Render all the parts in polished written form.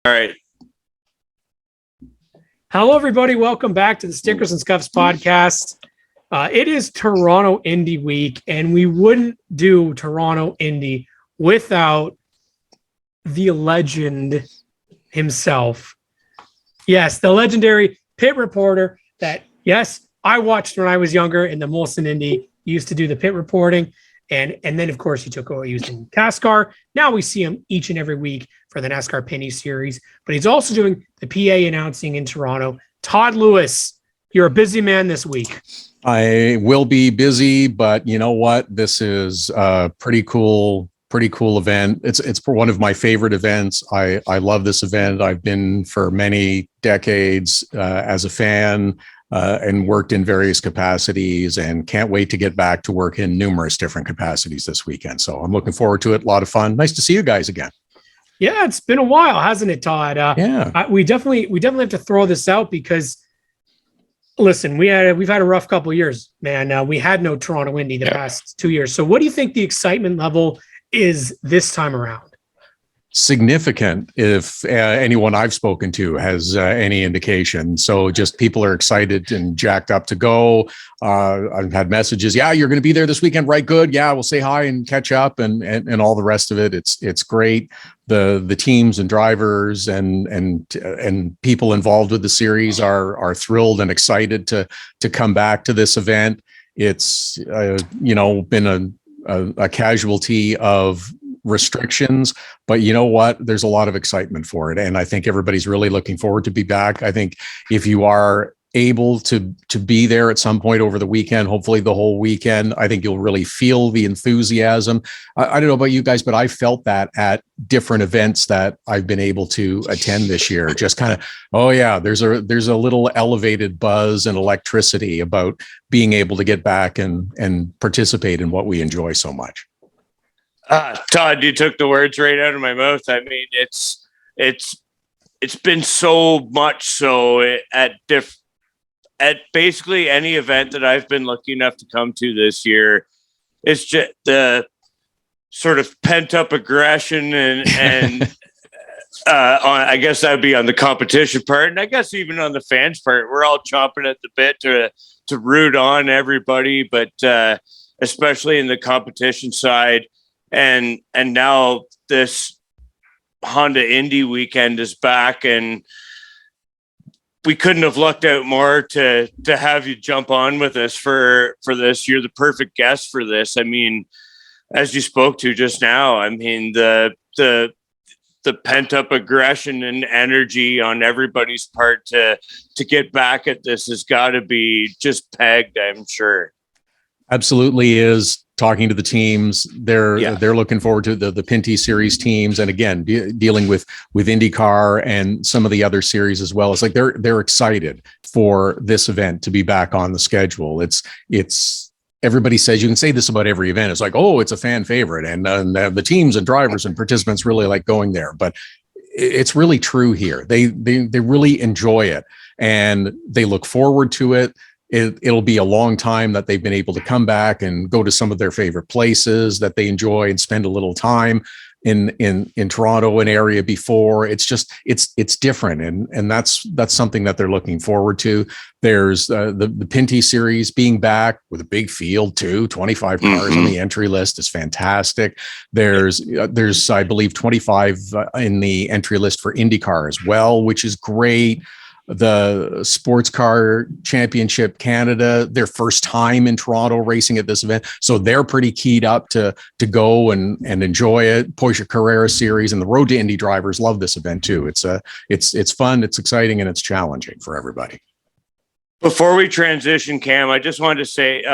All right. Hello, everybody. Welcome back to the Stickers and Scuffs podcast. It is Toronto Indy week, and we wouldn't do Toronto Indy without the legend himself. Yes, the legendary pit reporter that, yes, I watched when I was younger in the Molson Indy. He used to do the pit reporting. And then, of course, he took over using NASCAR. Now we see him each and every week for the NASCAR Pinty series. But he's also doing the PA announcing in Toronto. Todd Lewis, you're a busy man this week. I will be busy, but you know what? This is a pretty cool event. It's one of my favorite events. I love this event. I've been for many decades as a fan. And worked in various capacities and can't wait to get back to work in numerous different capacities this weekend. So I'm looking forward to it. A lot of fun. Nice to see you guys again. Yeah, it's been a while, hasn't it, Todd? We definitely have to throw this out because, listen, we've had a rough couple of years, man. We had no Toronto Indy the past 2 years. So what do you think the excitement level is this time around? Significant, if anyone I've spoken to has any indication. So just people are excited and jacked up to go. I've had messages. Yeah, you're going to be there this weekend, right? Good. Yeah, we'll say hi and catch up and all the rest of it. It's great. The teams and drivers and people involved with the series are thrilled and excited to come back to this event. It's been a casualty of restrictions, but you know what? There's a lot of excitement for it. And I think everybody's really looking forward to be back. I think if you are able to be there at some point over the weekend, hopefully the whole weekend, I think you'll really feel the enthusiasm. I don't know about you guys, but I felt that at different events that I've been able to attend this year. Just kind of, oh yeah, there's a little elevated buzz and electricity about being able to get back and participate in what we enjoy so much. Todd, you took the words right out of my mouth. I mean, it's been so much so at basically any event that I've been lucky enough to come to this year. It's just the sort of pent up aggression and I guess that would be on the competition part, and I guess even on the fans part, we're all chomping at the bit to root on everybody, but especially in the competition side. And now this Honda Indy weekend is back, and we couldn't have lucked out more to have you jump on with us for this. You're the perfect guest for this. I mean, as you spoke to just now, I mean, the pent up aggression and energy on everybody's part to get back at this has got to be just pegged, I'm sure. Absolutely is. Talking to the teams, they're looking forward to the Pinty series teams, and again dealing with IndyCar and some of the other series as well. It's like they're excited for this event to be back on the schedule. It's everybody says, you can say this about every event. It's like, oh, it's a fan favorite, and the teams and drivers and participants really like going there. But it's really true here. They really enjoy it and they look forward to it. It'll be a long time that they've been able to come back and go to some of their favorite places that they enjoy and spend a little time in Toronto, an area before. It's just, it's different. And that's something that they're looking forward to. There's the Pinty series being back with a big field too, 25 cars on the entry list is fantastic. There's I believe 25 in the entry list for IndyCar as well, which is great. The Sports Car Championship Canada, their first time in Toronto racing at this event. So they're pretty keyed up to go and enjoy it. Porsche Carrera Series and the Road to Indy drivers love this event too. It's fun, it's exciting, and it's challenging for everybody. Before we transition, Cam, I just wanted to say,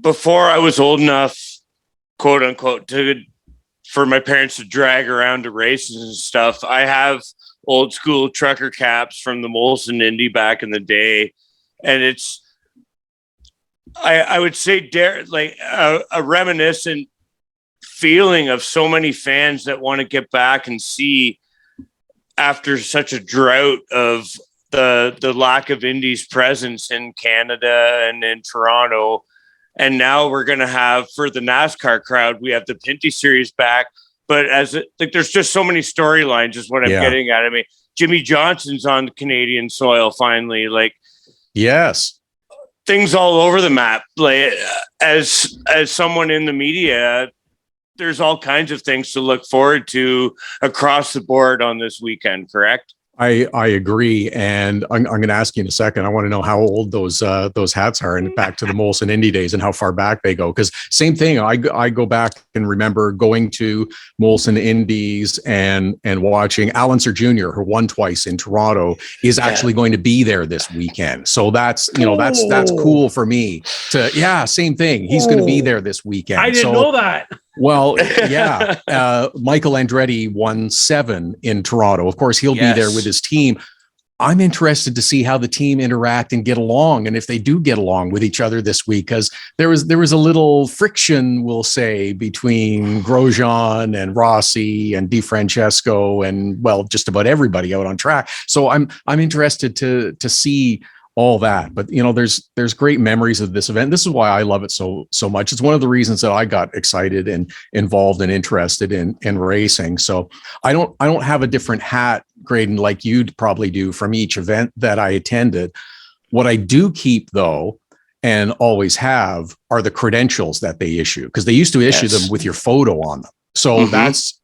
before I was old enough, quote unquote, for my parents to drag around to races and stuff, I have old school trucker caps from the Molson Indy back in the day. And it's, I would say, a reminiscent feeling of so many fans that want to get back and see, after such a drought of the lack of Indy's presence in Canada and in Toronto. And now we're going to have, for the NASCAR crowd, we have the Pinty series back, but there's just so many storylines is what I'm getting at. I mean, Jimmy Johnson's on Canadian soil finally, like, yes, things all over the map. Like, as someone in the media, there's all kinds of things to look forward to across the board on this weekend, correct? I agree, and I'm going to ask you in a second. I want to know how old those hats are, and back to the Molson Indy days and how far back they go. Because same thing, I go back and remember going to Molson Indies and watching Al Unser Jr., who won twice in Toronto, is actually going to be there this weekend. So that's that's cool for me. Same thing. He's going to be there this weekend. I didn't know that. Well, yeah. Michael Andretti won 7 in Toronto. Of course, he'll be there with his team. I'm interested to see how the team interact and get along, and if they do get along with each other this week, because there was a little friction, we'll say, between Grosjean and Rossi and DeFrancesco and, well, just about everybody out on track. So I'm interested to see all that. But there's great memories of this event. This is why I love it so much. It's one of the reasons that I got excited and involved and interested in racing. So I don't have a different hat, Graydon, like you'd probably do from each event that I attended. What I do keep, though, and always have, are the credentials that they issue, because they used to issue them with your photo on them. So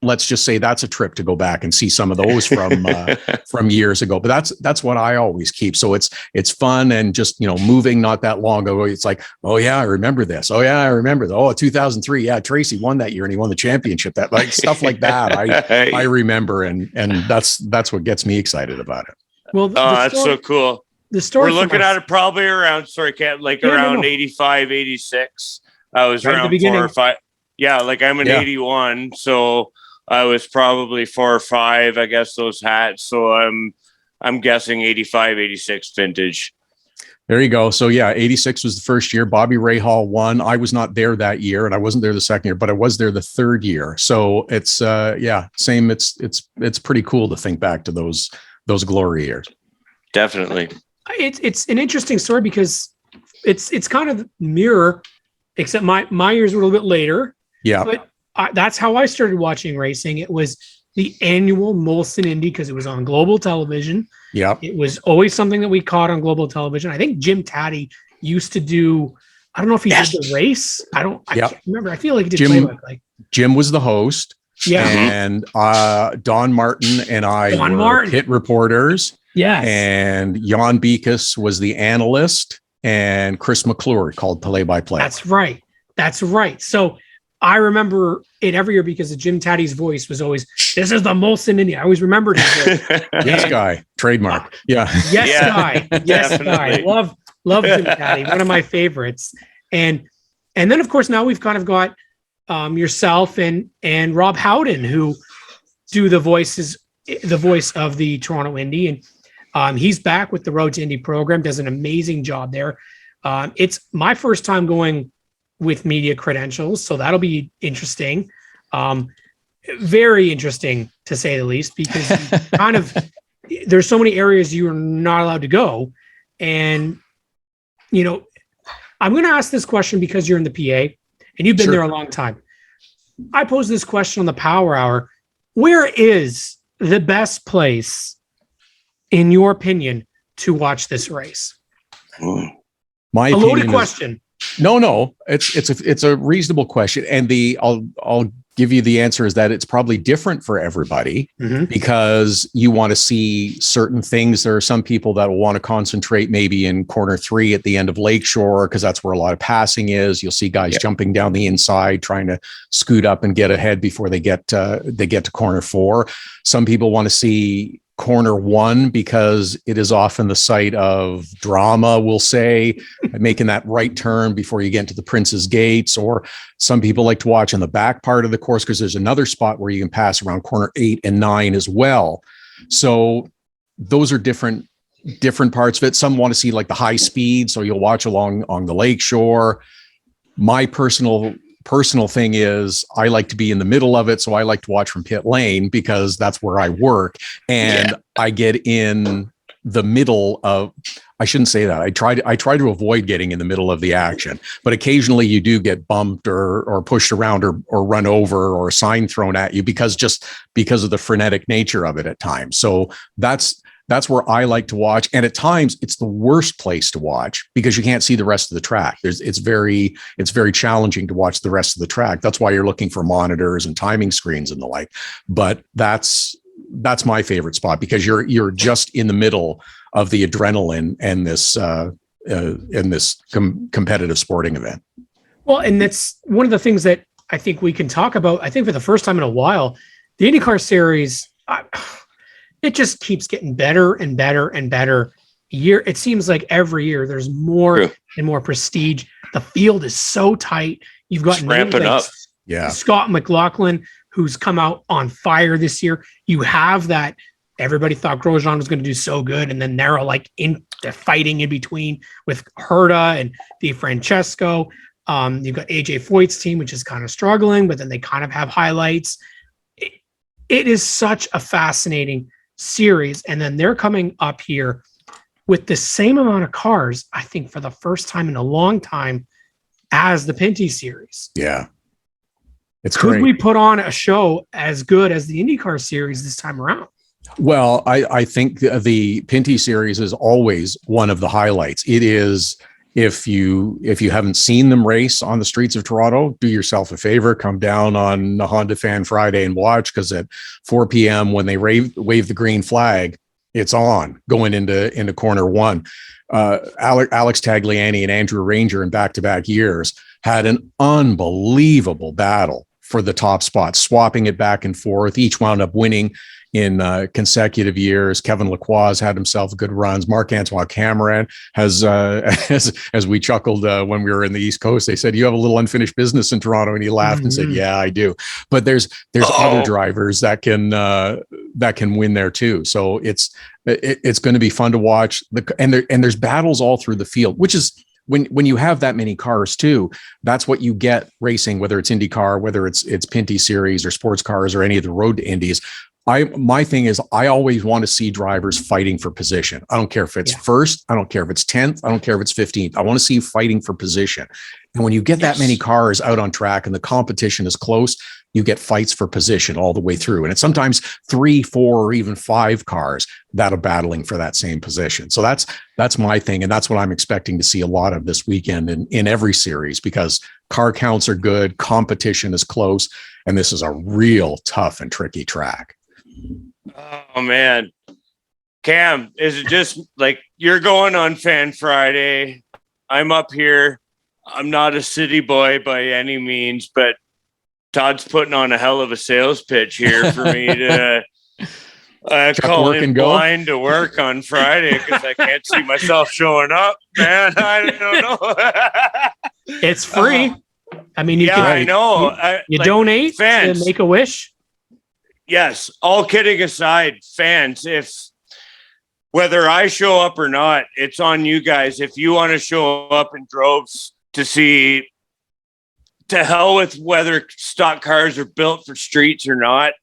let's just say that's a trip to go back and see some of those from years ago. But that's what I always keep. So it's fun, and just, moving not that long ago, it's like, oh yeah, I remember this. Oh yeah, I remember that. Oh, 2003. Yeah, Tracy won that year and he won the championship. That, like, stuff like that. I remember, and that's what gets me excited about it. Well, that's so cool. The story, we're looking at it probably around, around 85, 86. I was right around 4 or 5. Yeah, like I'm an 81, so I was probably 4 or 5, I guess, those hats. So I'm guessing 85, 86 vintage. There you go. So yeah, 86 was the first year. Bobby Rahal won. I was not there that year, and I wasn't there the second year, but I was there the third year. So it's same. It's pretty cool to think back to those glory years. Definitely. It's an interesting story because it's kind of mirror, except my years were a little bit later. Yeah. But that's how I started watching racing. It was the annual Molson Indy because it was on global television. Yeah. It was always something that we caught on global television. I think Jim Taddy used to do, I don't know if he did the race. I can't remember. I feel like he did play-by-play. Jim was the host. Yeah. And Don Martin and I were pit reporters. Yes. And Jan Beekes was the analyst, and Chris McClure called play-by-play. That's right. So I remember it every year because of Jim Taddy's voice was always, "This is the Molson Indy." I always remembered his voice. Yes, guy. Trademark. Yeah. Yes, guy. Yes, guy. Love Jim Taddy. One of my favorites. And then, of course, now we've kind of got yourself and Rob Howden, who do the voice of the Toronto Indy. And he's back with the Road to Indy program, does an amazing job there. It's my first time going with media credentials, so that'll be interesting. Very interesting, to say the least, because kind of there's so many areas you are not allowed to go. And, I'm going to ask this question because you're in the PA and you've been there a long time. I posed this question on the Power Hour. Where is the best place, in your opinion, to watch this race? My a loaded opinion question. No, it's a reasonable question, and I'll give you the answer is that it's probably different for everybody because you want to see certain things. There are some people that will want to concentrate maybe in corner 3 at the end of Lakeshore because that's where a lot of passing is. You'll see guys jumping down the inside trying to scoot up and get ahead before they get to corner 4. Some people want to see corner 1 because it is often the site of drama, we'll say, making that right turn before you get into the Prince's Gates. Or some people like to watch on the back part of the course because there's another spot where you can pass around corner 8 and 9 as well. So those are different parts of it. Some want to see like the high speed, so you'll watch along on the Lakeshore. My personal thing is I like to be in the middle of it. So I like to watch from pit lane because that's where I work, and I get in the middle of, I shouldn't say that. I try to avoid getting in the middle of the action, but occasionally you do get bumped or pushed around or run over or a sign thrown at you because of the frenetic nature of it at times. So that's where I like to watch. And at times it's the worst place to watch because you can't see the rest of the track. It's very challenging to watch the rest of the track. That's why you're looking for monitors and timing screens and the like. But that's my favorite spot because you're just in the middle of the adrenaline and this competitive sporting event. Well, and that's one of the things that I think we can talk about. I think for the first time in a while, the IndyCar series, it just keeps getting better and better and better. It seems like every year there's more and more prestige. The field is so tight. You've got ramping up. Yeah. Scott McLaughlin, who's come out on fire this year. You have that. Everybody thought Grosjean was going to do so good, and then they're like they're fighting in between with Herta and DeFrancesco. You've got AJ Foyt's team, which is kind of struggling, but then they kind of have highlights. It is such a fascinating series, and then they're coming up here with the same amount of cars, I think, for the first time in a long time as the Pinty series. Yeah. Could great. we put on a show as good as the IndyCar series this time around? Well, I think the Pinty series is always one of the highlights. It is, if you haven't seen them race on the streets of Toronto, do yourself a favor, come down on the Honda Fan Friday and watch, because at 4 p.m. when they wave the green flag, it's on going into corner one. Alex Tagliani and Andrew Ranger in back-to-back years had an unbelievable battle for the top spot, swapping it back and forth. Each wound up winning in consecutive years. Kevin Lacroix had himself good runs. Marc-Antoine Cameron has, as we chuckled when we were in the East Coast, they said, "You have a little unfinished business in Toronto," and he laughed and said, "Yeah, I do." But there's other drivers that can win there too. So it's going to be fun to watch. And there's battles all through the field, which is, when you have that many cars too, that's what you get racing, whether it's IndyCar, whether it's Pinty series or sports cars or any of the road to Indies. My thing is, I always want to see drivers fighting for position. I don't care if it's first, I don't care if it's 10th, I don't care if it's 15th. I want to see you fighting for position. And when you get that many cars out on track and the competition is close, you get fights for position all the way through. And it's sometimes 3, 4, or even 5 cars that are battling for that same position. So that's my thing. And that's what I'm expecting to see a lot of this weekend in every series, because car counts are good, competition is close, and this is a real tough and tricky track. Oh man, Cam, is it just like you're going on Fan Friday? I'm up here. I'm not a city boy by any means, but Todd's putting on a hell of a sales pitch here for me to call in blind to work on Friday because I can't see myself showing up, man. I don't know. It's free. I mean, I know. You donate fans, to Make a Wish. Yes, all kidding aside, fans, whether I show up or not, it's on you guys. If you want to show up in droves to see, to hell with whether stock cars are built for streets or not,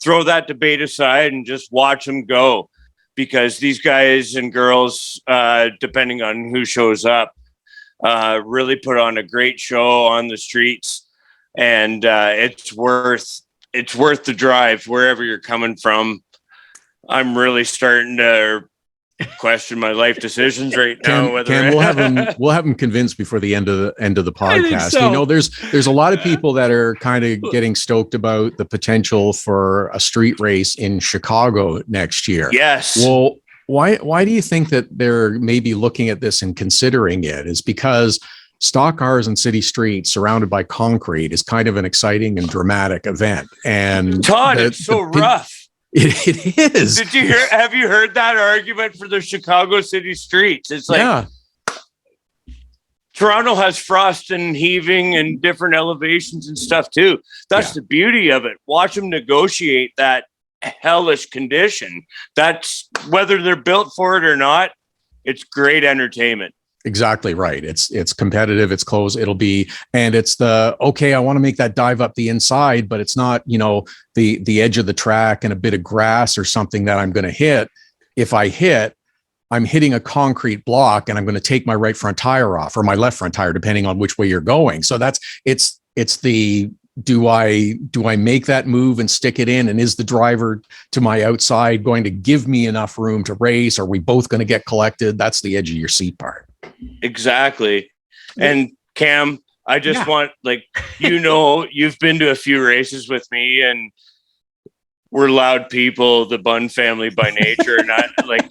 throw that debate aside and just watch them go, because these guys and girls, depending on who shows up, really put on a great show on the streets, and it's worth the drive wherever you're coming from. I'm really starting to question my life decisions right now. We'll have them convinced before the end of the podcast. So. You know, there's a lot of people that are kind of getting stoked about the potential for a street race in Chicago next year. Yes. Well, why do you think that they're maybe looking at this and considering it? Is because stock cars and city streets surrounded by concrete is kind of an exciting and dramatic event. And Todd, it's so rough. It is. Have you heard that argument for the Chicago city streets? It's like, Toronto has frost and heaving and different elevations and stuff too. That's the beauty of it. Watch them negotiate that hellish condition. That's, whether they're built for it or not, it's great entertainment. Exactly right. It's competitive. It's close. It'll be, and it's I want to make that dive up the inside, but it's not, the edge of the track and a bit of grass or something that I'm going to hit. If I hit, I'm hitting a concrete block and I'm going to take my right front tire off or my left front tire, depending on which way you're going. So it's the, do I make that move and stick it in? And is the driver to my outside going to give me enough room to race? Are we both going to get collected? That's the edge of your seat part. Exactly. And Cam, I just want, like, you've been to a few races with me, and we're loud people, the Bunn family by nature. And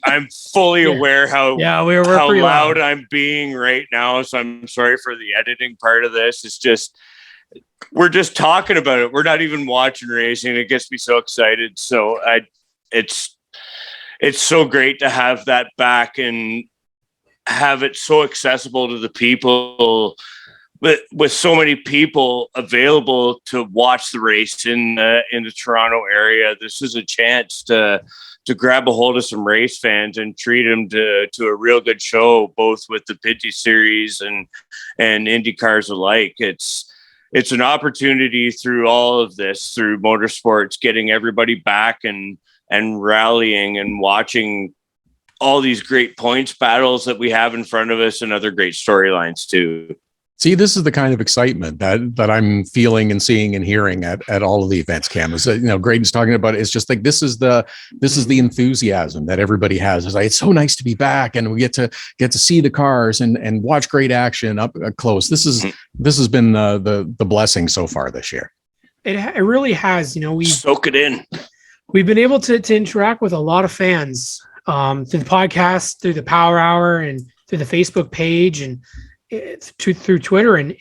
I'm fully aware how loud I'm being right now. So I'm sorry for the editing part of this. It's just, we're just talking about it. We're not even watching racing. It gets me so excited. So it's so great to have that back and have it so accessible to the people, with so many people available to watch the race in the Toronto area. This is a chance to grab a hold of some race fans and treat them to a real good show, both with the Pinty series and Indycars alike. It's an opportunity through all of this, through motorsports, getting everybody back and rallying and watching all these great points battles that we have in front of us, and other great storylines too. See, this is the kind of excitement that I'm feeling and seeing and hearing at all of the events, Cam. Is Graydon's talking about it. It's just like this is the enthusiasm that everybody has. It's like, it's so nice to be back, and we get to see the cars and watch great action up close. This has been the blessing so far this year. It really has. We soak it in. We've been able to interact with a lot of fans through the podcast, through the Power Hour, and through the Facebook page, and through Twitter, and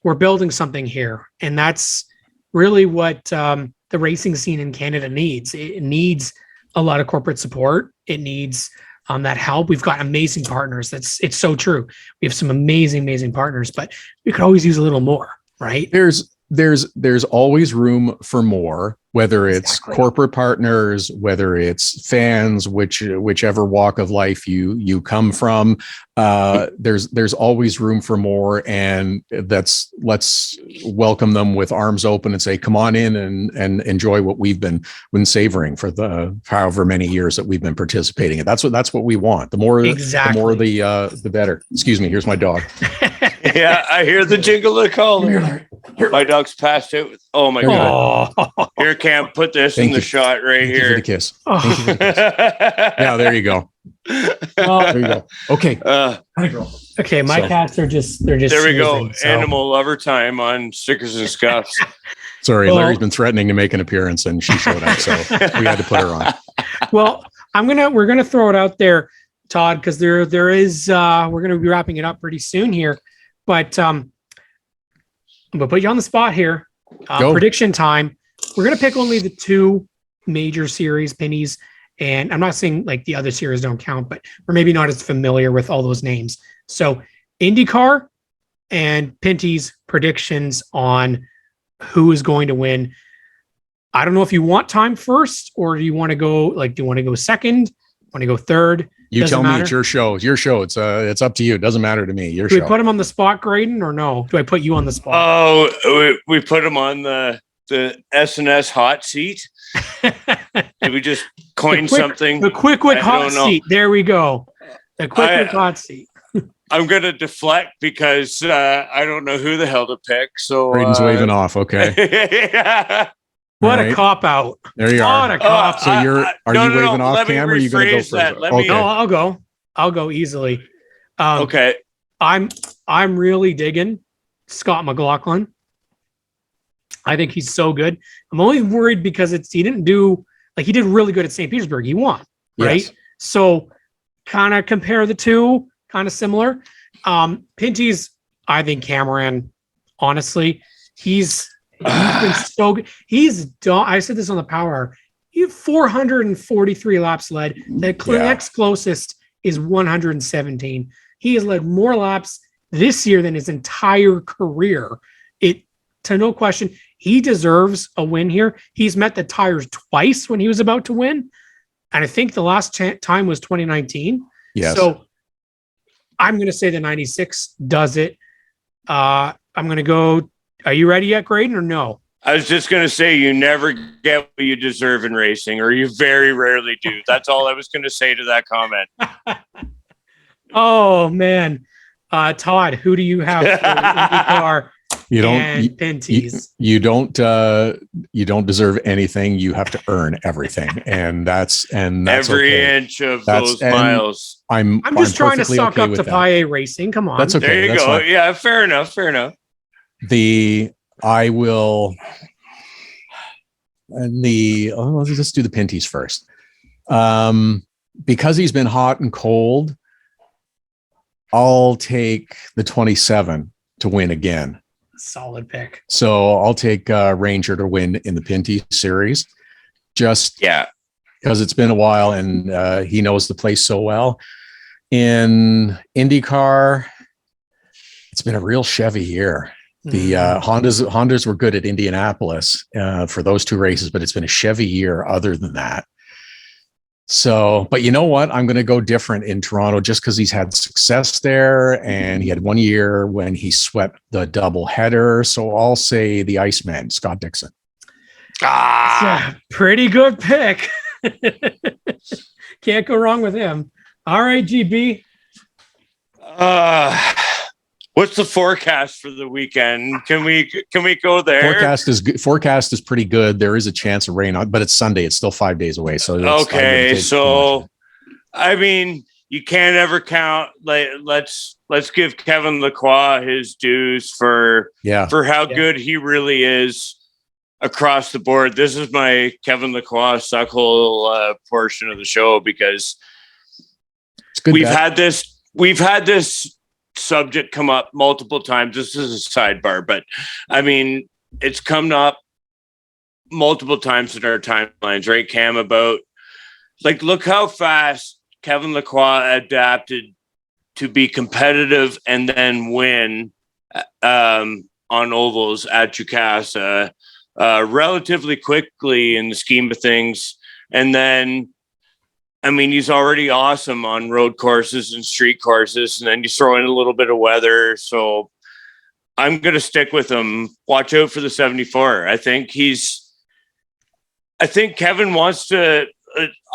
we're building something here, and that's really what the racing scene in Canada needs. It needs a lot of corporate support. It needs that help. We've got amazing partners. It's so true. We have some amazing partners, but we could always use a little more, right? There's always room for more, whether it's corporate partners, whether it's fans, whichever walk of life you come from. There's always room for more, and let's welcome them with arms open and say, come on in and enjoy what we've been savoring for the however many years that we've been participating. And that's what we want. The more the better. Excuse me. Here's my dog. Yeah, I hear the jingle of the call. My dog's passed out. Oh my God. Here, Cam, put this in the shot right here. For the kiss. Thank you for the kiss. Yeah, there you go. There you go. Okay. Okay, my cats are just there we go. So. Animal lover time on Stickers and Scuffs. Sorry, Larry's been threatening to make an appearance, and she showed up, so we had to put her on. Well, we're gonna throw it out there, Todd, because there is we're gonna be wrapping it up pretty soon here. But I'm gonna put you on the spot here. Prediction time. We're gonna pick only the two major series, Pinty's, and I'm not saying like the other series don't count, but we're maybe not as familiar with all those names. So IndyCar and Pinty's predictions on who is going to win. I don't know if you want time first, or do you want to go second? Want to go third? You tell me. It's your show. It's your show. It's up to you. It doesn't matter to me. Your show. Do we put him on the spot, Graydon, or no? Do I put you on the spot? Oh, we put him on the S&S hot seat. Did we just coin something? The quick hot seat. There we go. The quick hot seat. I'm going to deflect because I don't know who the hell to pick. So Graydon's waving off. Okay. Yeah. What a cop out. There you are. What a cop. So are you waving off, Cam, or are you going to go first? No, I'll go easily. Okay. I'm really digging Scott McLaughlin. I think he's so good. I'm only worried because he did really good at St. Petersburg. He won, right? Yes. So kind of compare the two, kind of similar. Pinty's, I think Cameron, honestly, he's been so good. He's done. I said this on the Power Hour. You have 443 laps led. The next closest is 117. He has led more laps this year than his entire career. To no question, he deserves a win here. He's met the tires twice when he was about to win. And I think the last time was 2019. Yes. So I'm going to say the 96 does it. I'm going to go. Are you ready yet, Graydon, or no? I was just going to say, you never get what you deserve in racing, or you very rarely do. That's all I was going to say to that comment. Oh man, Todd, who do you have for IndyCar? You don't deserve anything. You have to earn everything, and that's every okay. inch of those miles. I'm just trying to suck up to Paille Racing. Come on, that's okay. There you that's go. fine. Yeah, fair enough. Let's just do the Pinties first. Because he's been hot and cold, I'll take the 27 to win again. Solid pick. So I'll take Ranger to win in the Pinty series. Just because it's been a while and he knows the place so well. In IndyCar, it's been a real Chevy year. The Hondas were good at Indianapolis for those two races, but it's been a Chevy year other than that. So, but you know what? I'm going to go different in Toronto just because he's had success there, and he had 1 year when he swept the double header. So I'll say the Iceman, Scott Dixon. Pretty good pick. Can't go wrong with him. All right, GB. What's the forecast for the weekend? Can we go there? Forecast is pretty good. There is a chance of rain, but it's Sunday. It's still 5 days away. So okay. So, I mean, you can't ever count. Like, let's give Kevin Lacroix his dues for how good he really is across the board. This is my Kevin Lacroix suckhole portion of the show because we've had this subject come up multiple times. This is a sidebar, but I mean, it's come up multiple times in our timelines, right, Cam? About like, look how fast Kevin Lacroix adapted to be competitive and then win on ovals at Jukasa relatively quickly in the scheme of things. And then, I mean, he's already awesome on road courses and street courses, and then you throw in a little bit of weather. So I'm going to stick with him. Watch out for the 74. I think Kevin wants to,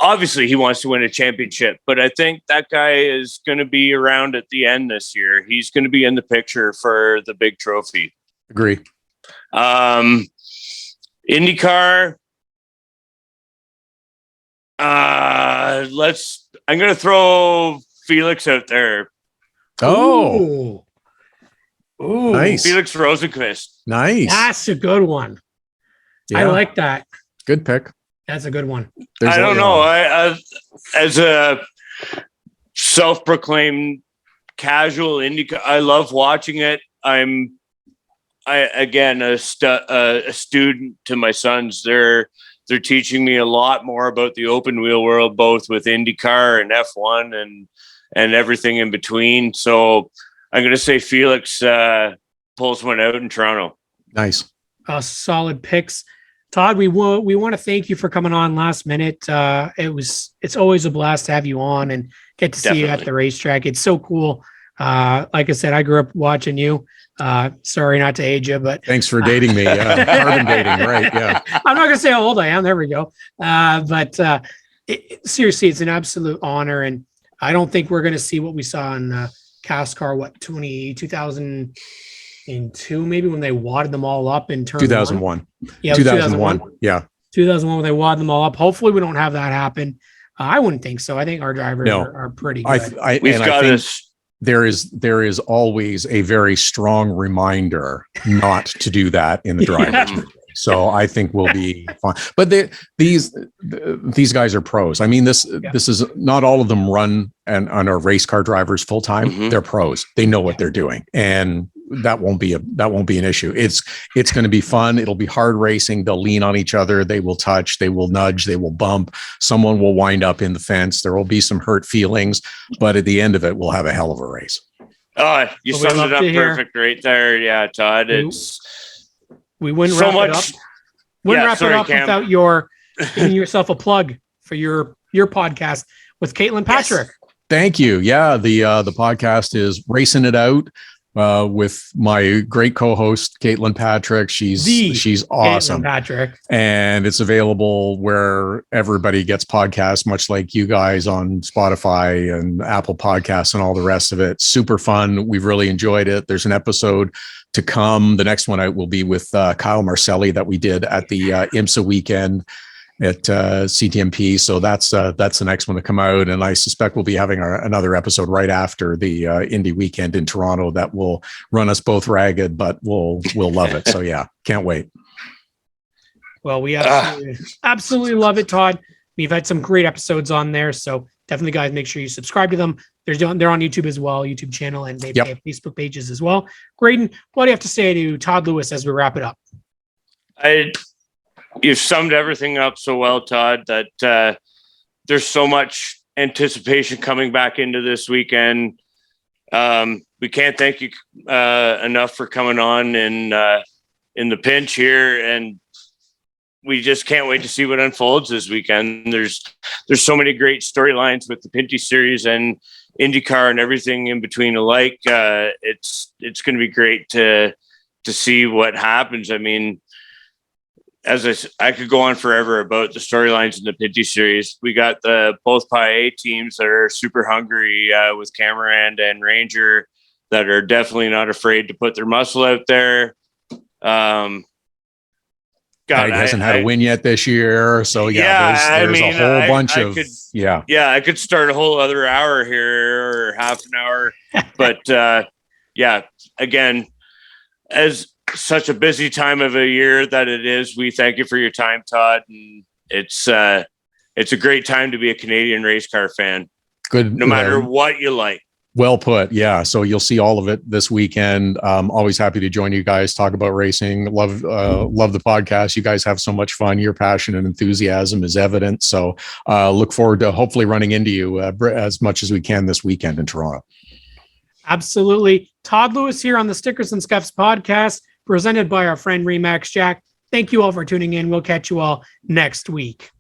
obviously he wants to win a championship, but I think that guy is going to be around at the end this year. He's going to be in the picture for the big trophy. Agree. IndyCar. I'm going to throw Felix out there. Oh, nice. Felix Rosenqvist. Nice. That's a good one. Yeah. I like that. Good pick. That's a good one. I don't know. I as a self-proclaimed casual IndyCar, I love watching it. I'm again a student to my sons. They're teaching me a lot more about the open wheel world, both with IndyCar and F1 and everything in between. So I'm going to say Felix pulls one out in Toronto. Nice. Solid picks. Todd, we want to thank you for coming on last minute. It's always a blast to have you on and get to see you at the racetrack. It's so cool. Like I said, I grew up watching you. Sorry not to age you, but thanks for dating me. Carbon dating, right? Yeah. I'm not gonna say how old I am. There we go. But seriously, it's an absolute honor, and I don't think we're gonna see what we saw in CASCAR. 2002, maybe, when they wadded them all up in turn 2001. Yeah, 2001. Yeah, 2001 when they wadded them all up. Hopefully, we don't have that happen. I wouldn't think so. I think our drivers are pretty good. We've got this. There is always a very strong reminder not to do that in the drivers. So I think we'll be fine. But these guys are pros. I mean, this is not all of them run and are race car drivers full time. Mm-hmm. They're pros. They know what they're doing, and that won't be an issue. It's going to be fun. It'll be hard racing. They'll lean on each other. They will touch. They will nudge. They will bump. Someone will wind up in the fence. There will be some hurt feelings, but at the end of it, we'll have a hell of a race. Oh, you summed it up perfect right there. Yeah, Todd. We wouldn't wrap it up. Wrap it up without your giving yourself a plug for your podcast with Caitlin Patrick. Yes. Thank you. Yeah, the podcast is Racing It Out. with my great co-host Caitlin Patrick. She's awesome, Caitlin Patrick, and it's available where everybody gets podcasts, much like you guys on Spotify and Apple Podcasts and all the rest of it. Super fun. We've really enjoyed it. There's an episode to come. The next one will be with Kyle Marcelli that we did at the IMSA weekend at CTMP. So that's the next one to come out. And I suspect we'll be having another episode right after the Indy weekend in Toronto that will run us both ragged, but we'll love it. So yeah, can't wait. Well, we absolutely love it, Todd. We've had some great episodes on there. So definitely, guys, make sure you subscribe to them. They're on YouTube as well, YouTube channel, and they have Facebook pages as well. Graydon, what do you have to say to Todd Lewis as we wrap it up? You've summed everything up so well, Todd, that there's so much anticipation coming back into this weekend. We can't thank you enough for coming on in the pinch here, and we just can't wait to see what unfolds this weekend. There's so many great storylines with the Pinty series and IndyCar and everything in between alike. It's going to be great to see what happens. I mean, as I could go on forever about the storylines in the Pinty series. We got both Pi teams that are super hungry with Cameron and Ranger that are definitely not afraid to put their muscle out there. God, hasn't had a win yet this year, so there's a whole bunch of. I could start a whole other hour here or half an hour, but again, as such a busy time of a year that it is, we thank you for your time, Todd, and it's a great time to be a Canadian race car fan. Good, no matter what you like. Well put. Yeah. So you'll see all of it this weekend. Always happy to join you guys, talk about racing. Love the podcast. You guys have so much fun. Your passion and enthusiasm is evident. So look forward to hopefully running into you as much as we can this weekend in Toronto. Absolutely. Todd Lewis here on the Stickers and Scuffs podcast, presented by our friend Remax Jack. Thank you all for tuning in. We'll catch you all next week.